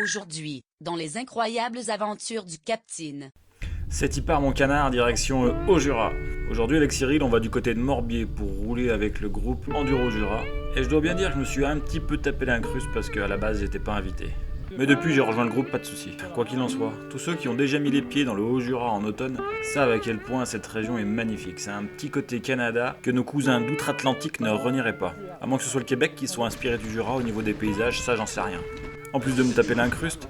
Aujourd'hui, dans les incroyables aventures du Captain. C'est y part mon canard, direction Haut-Jura. Aujourd'hui avec Cyril, on va du côté de Morbier pour rouler avec le groupe Enduro Jura. Et je dois bien dire que je me suis un petit peu tapé l'incruste parce qu'à la base j'étais pas invité. Mais depuis j'ai rejoint le groupe, pas de soucis. Quoi qu'il en soit, tous ceux qui ont déjà mis les pieds dans le Haut-Jura en automne savent à quel point cette région est magnifique. C'est un petit côté Canada que nos cousins d'outre-Atlantique ne renieraient pas. À moins que ce soit le Québec qui soit inspiré du Jura au niveau des paysages, ça j'en sais rien. En plus de me taper l'incruste,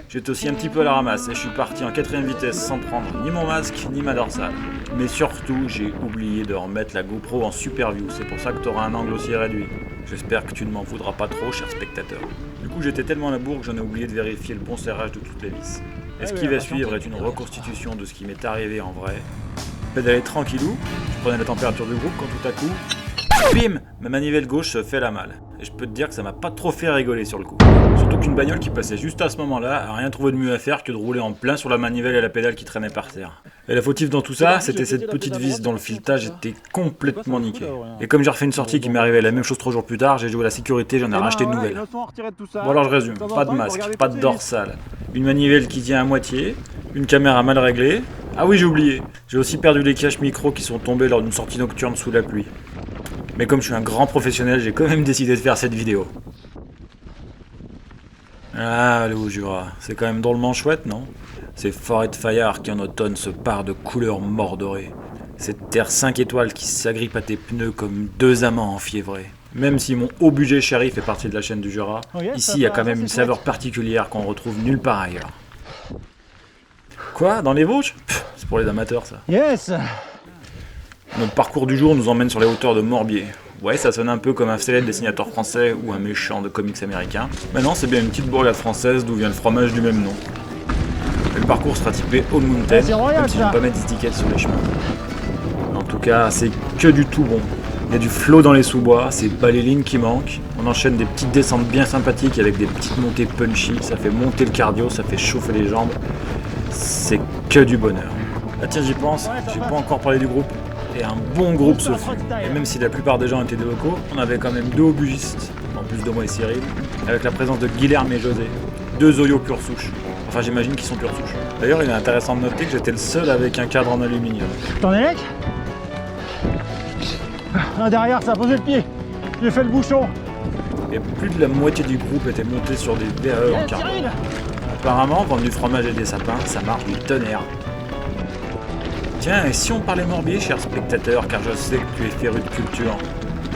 j'étais aussi un petit peu à la ramasse et je suis parti en 4ème vitesse sans prendre ni mon masque ni ma dorsale. Mais surtout, j'ai oublié de remettre la GoPro en Super View, c'est pour ça que tu auras un angle aussi réduit. J'espère que tu ne m'en voudras pas trop, cher spectateur. Du coup, j'étais tellement à la bourre que j'en ai oublié de vérifier le bon serrage de toutes les vis. Et ce qui va suivre est une reconstitution de ce qui m'est arrivé en vrai. Pédaler tranquillou, je prenais la température du groupe quand tout à coup, bim, ma manivelle gauche se fait la malle. Et je peux te dire que ça m'a pas trop fait rigoler sur le coup. Surtout qu'une bagnole qui passait juste à ce moment-là a rien trouvé de mieux à faire que de rouler en plein sur la manivelle et la pédale qui traînait par terre. Et la fautive dans tout ça, c'était cette petite vis dont le filetage était complètement niqué. Et comme j'ai refait une sortie qui m'est arrivée la même chose 3 jours plus tard, j'ai joué à la sécurité, j'en ai racheté de nouvelles. Bon alors je résume, pas de masque, pas de dorsale, une manivelle qui tient à moitié, une caméra mal réglée. Ah oui j'ai oublié, j'ai aussi perdu les caches micro qui sont tombés lors d'une sortie nocturne sous la pluie. Mais comme je suis un grand professionnel, j'ai quand même décidé de faire cette vidéo. Ah, le Haut-Jura, c'est quand même drôlement chouette, non? Ces forêts de Fayard qui en automne se parent de couleurs mordorées. Cette terre 5 étoiles qui s'agrippe à tes pneus comme deux amants enfiévrés. Même si mon haut budget chéri fait partie de la chaîne du Jura, ici il y a quand même une saveur particulière qu'on retrouve nulle part ailleurs. Quoi? Dans les Vosges? C'est pour les amateurs ça. Yes. Notre parcours du jour nous emmène sur les hauteurs de Morbier. Ouais, ça sonne un peu comme un célèbre dessinateur français ou un méchant de comics américain. Mais non, c'est bien une petite bourgade française d'où vient le fromage du même nom. Et le parcours sera typé Old Mountain, même si j'aime pas mettre d'étiquettes sur les chemins. En tout cas, c'est que du tout bon. Il y a du flow dans les sous-bois, c'est pas les lignes qui manquent. On enchaîne des petites descentes bien sympathiques avec des petites montées punchy. Ça fait monter le cardio, ça fait chauffer les jambes. C'est que du bonheur. Ah tiens, j'y pense, j'ai pas encore parlé du groupe. Et un bon groupe ce fut. Et même si la plupart des gens étaient des locaux, on avait quand même 2 aubugistes, en plus de moi et Cyril, avec la présence de Guilherme et José. 2 Zoyo pure souche. Enfin j'imagine qu'ils sont pure souche. D'ailleurs il est intéressant de noter que j'étais le seul avec un cadre en aluminium. T'en es mec? Ah, derrière ça a posé le pied. J'ai fait le bouchon. Et plus de la moitié du groupe était monté sur des VAE en carbone. Apparemment, vendre du fromage et des sapins, ça marche du tonnerre. Tiens, et si on parlait Morbier, cher spectateur, car je sais que tu es féru de culture.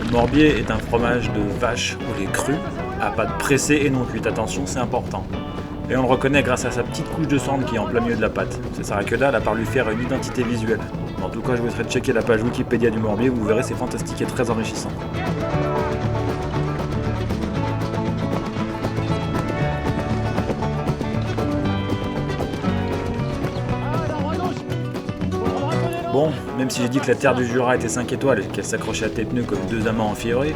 Le Morbier est un fromage de vache au lait cru, à pâte pressée et non cuite. Attention, c'est important. Et on le reconnaît grâce à sa petite couche de cendre qui est en plein milieu de la pâte. Ça sert à que dalle à part lui faire une identité visuelle. En tout cas, je vous laisserai checker la page Wikipédia du Morbier, vous verrez, c'est fantastique et très enrichissant. Bon, même si j'ai dit que la terre du Jura était 5 étoiles et qu'elle s'accrochait à tes pneus comme 2 amants enfiévrés,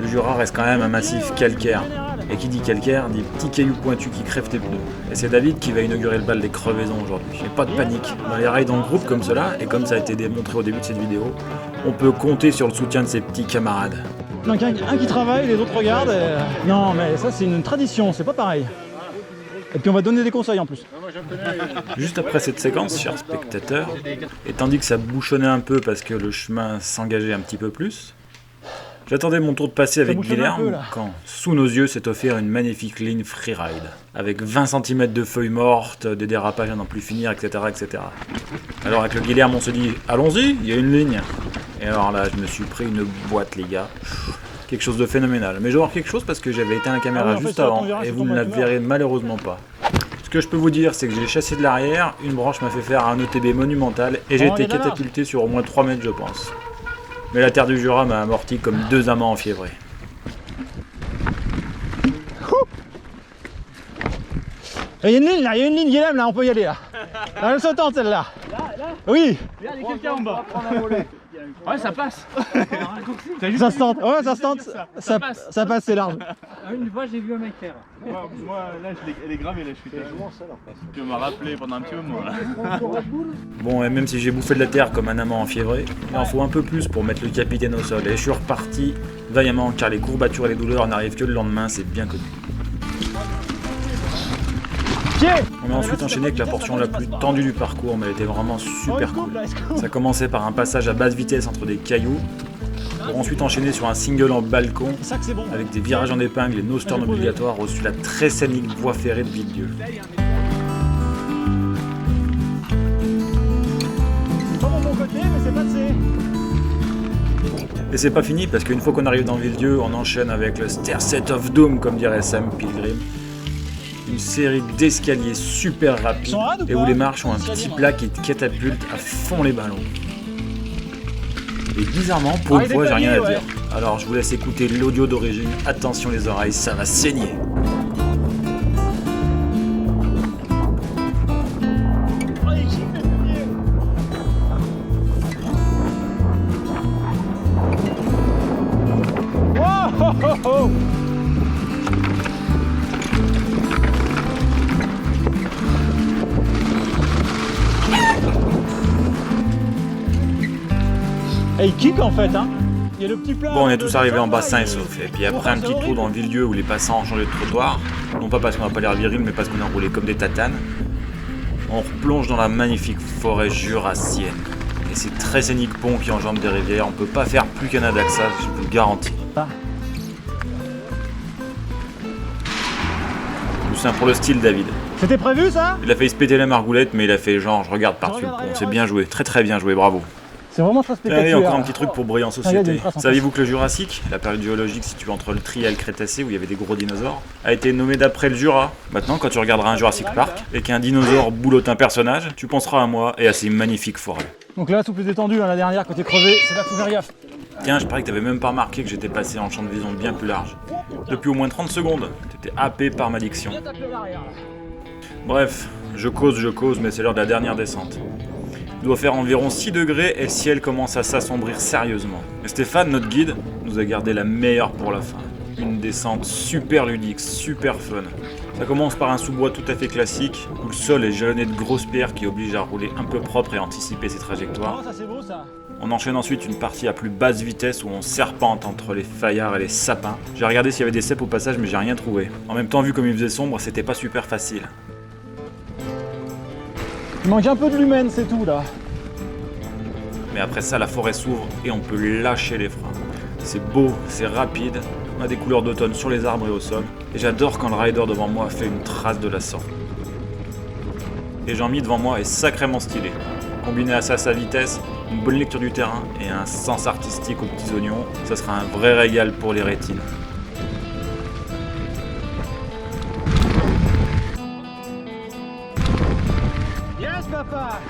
le Jura reste quand même un massif calcaire. Et qui dit calcaire, dit petits cailloux pointus qui crèvent tes pneus. Et c'est David qui va inaugurer le bal des crevaisons aujourd'hui. Et pas de panique, dans les rails dans le groupe comme cela, et comme ça a été démontré au début de cette vidéo, on peut compter sur le soutien de ses petits camarades. Donc un qui travaille, les autres regardent. Non mais ça c'est une tradition, c'est pas pareil. Et puis on va donner des conseils en plus. Juste après cette séquence, chers spectateurs, et tandis que ça bouchonnait un peu parce que le chemin s'engageait un petit peu plus, j'attendais mon tour de passer avec Guilherme quand, sous nos yeux, s'est offert une magnifique ligne freeride, avec 20 cm de feuilles mortes, des dérapages à n'en plus finir, etc., etc. Alors avec le Guilherme, on se dit « Allons-y, il y a une ligne !» Et alors là, je me suis pris une boîte, les gars. Quelque chose de phénoménal. Mais je vais voir quelque chose parce que j'avais éteint la caméra juste avant, et vous ne la verrez malheureusement pas. Ce que je peux vous dire, c'est que j'ai chassé de l'arrière, une branche m'a fait faire un ETB monumental, et j'ai été catapulté sur au moins 3 mètres, je pense. Mais la terre du Jura m'a amorti comme 2 amants enfiévrés. Il y a une ligne là, il y a une ligne Guilhem là, on peut y aller là. Elle sautante celle-là. Là? Oui. Il y a quelqu'un en bas. Ouais, ça passe. Ça se tente, ouais, ça se tente. Ça passe, c'est large. Une fois, j'ai vu un mec faire. Moi, là, elle est gravée, là, je suis tellement ça, tu m'as rappelé pendant un petit moment, là. Bon, et même si j'ai bouffé de la terre comme un amant enfiévré, il en faut un peu plus pour mettre le capitaine au sol. Et je suis reparti vaillamment, car les courbatures et les douleurs n'arrivent que le lendemain, c'est bien connu. Pied. On a ensuite enchaîné avec la portion la plus tendue du parcours, mais elle était vraiment super cool. Ça commençait par un passage à basse vitesse entre des cailloux, pour ensuite enchaîner sur un single en balcon, avec des virages en épingle et no turn obligatoires au-dessus de la très scénique voie ferrée de Villedieu. Pas mon bon côté, mais c'est passé. Et c'est pas fini parce qu'une fois qu'on arrive dans Villedieu, on enchaîne avec le Stairset of Doom, comme dirait Sam Pilgrim. Une série d'escaliers super rapides et où les marches ont un petit plat qui te catapulte à fond les ballons. Et bizarrement, pour une fois, j'ai rien à dire. Alors je vous laisse écouter l'audio d'origine. Attention les oreilles, ça va saigner. Et il kick en fait, hein. Il y a le petit plat. Bon, on est tous arrivés en bassin et sauf. Et puis après un petit tour dans Villedieu où les passants ont changé de trottoir, non pas parce qu'on n'a pas l'air viril, mais parce qu'on a roulé comme des tatanes, on replonge dans la magnifique forêt jurassienne. Et ces très scéniques ponts qui enjambent des rivières, on peut pas faire plus Canada que ça, je vous le garantis. Tout ça pour le style, David. C'était prévu ça? Il a failli se péter la margoulette, mais il a fait genre, je regarde par-dessus le pont. C'est bien joué, très bien joué, bravo. C'est vraiment très spectaculaire. Allez, encore un petit truc pour briller en société. Saviez-vous que le Jurassique, la période géologique située entre le Trias et le Crétacé où il y avait des gros dinosaures, a été nommé d'après le Jura? Maintenant, quand tu regarderas un Jurassic Park et qu'un dinosaure boulotte un personnage, tu penseras à moi et à ces magnifiques forêts. Donc là, tout plus détendu, hein, la dernière, côté crevé, c'est là qu'il faut faire gaffe. Tiens, je parie que t'avais même pas remarqué que j'étais passé en champ de vision bien plus large. Depuis au moins 30 secondes, t'étais happé par ma diction. Bref, je cause, mais c'est l'heure de la dernière descente. Il doit faire environ 6 degrés et le ciel commence à s'assombrir sérieusement. Et Stéphane, notre guide, nous a gardé la meilleure pour la fin. Une descente super ludique, super fun. Ça commence par un sous-bois tout à fait classique, où le sol est jalonné de grosses pierres qui obligent à rouler un peu propre et anticiper ses trajectoires. Ça c'est beau ça. On enchaîne ensuite une partie à plus basse vitesse où on serpente entre les faillards et les sapins. J'ai regardé s'il y avait des cèpes au passage mais j'ai rien trouvé. En même temps, vu comme il faisait sombre, c'était pas super facile. Il manque un peu de lumen, c'est tout là. Mais après ça, la forêt s'ouvre et on peut lâcher les freins. C'est beau, c'est rapide, on a des couleurs d'automne sur les arbres et au sol. Et j'adore quand le rider devant moi fait une trace de la sorte. Et Jean-Mi devant moi est sacrément stylé. Combiné à ça sa vitesse, une bonne lecture du terrain et un sens artistique aux petits oignons, ça sera un vrai régal pour les rétines. Yes papa.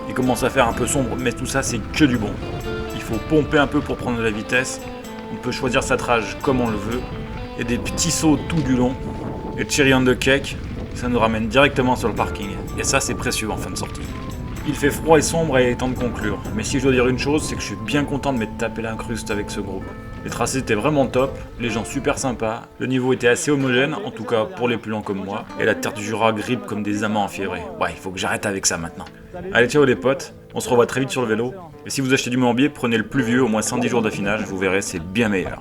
Il commence à faire un peu sombre, mais tout ça c'est que du bon. Il faut pomper un peu pour prendre de la vitesse, on peut choisir sa trage comme on le veut, et des petits sauts tout du long, et cherry on the cake, ça nous ramène directement sur le parking. Et ça c'est précieux en fin de sortie. Il fait froid et sombre et il est temps de conclure, mais si je dois dire une chose, c'est que je suis bien content de m'être tapé l'incruste avec ce groupe. Les tracés étaient vraiment top, les gens super sympas, le niveau était assez homogène, en tout cas pour les plus lents comme moi, et la terre du Jura grippe comme des amants enfiévrés. Ouais, il faut que j'arrête avec ça maintenant. Allez, ciao les potes, on se revoit très vite sur le vélo, et si vous achetez du Morbier, prenez le plus vieux, au moins 110 jours d'affinage, vous verrez, c'est bien meilleur.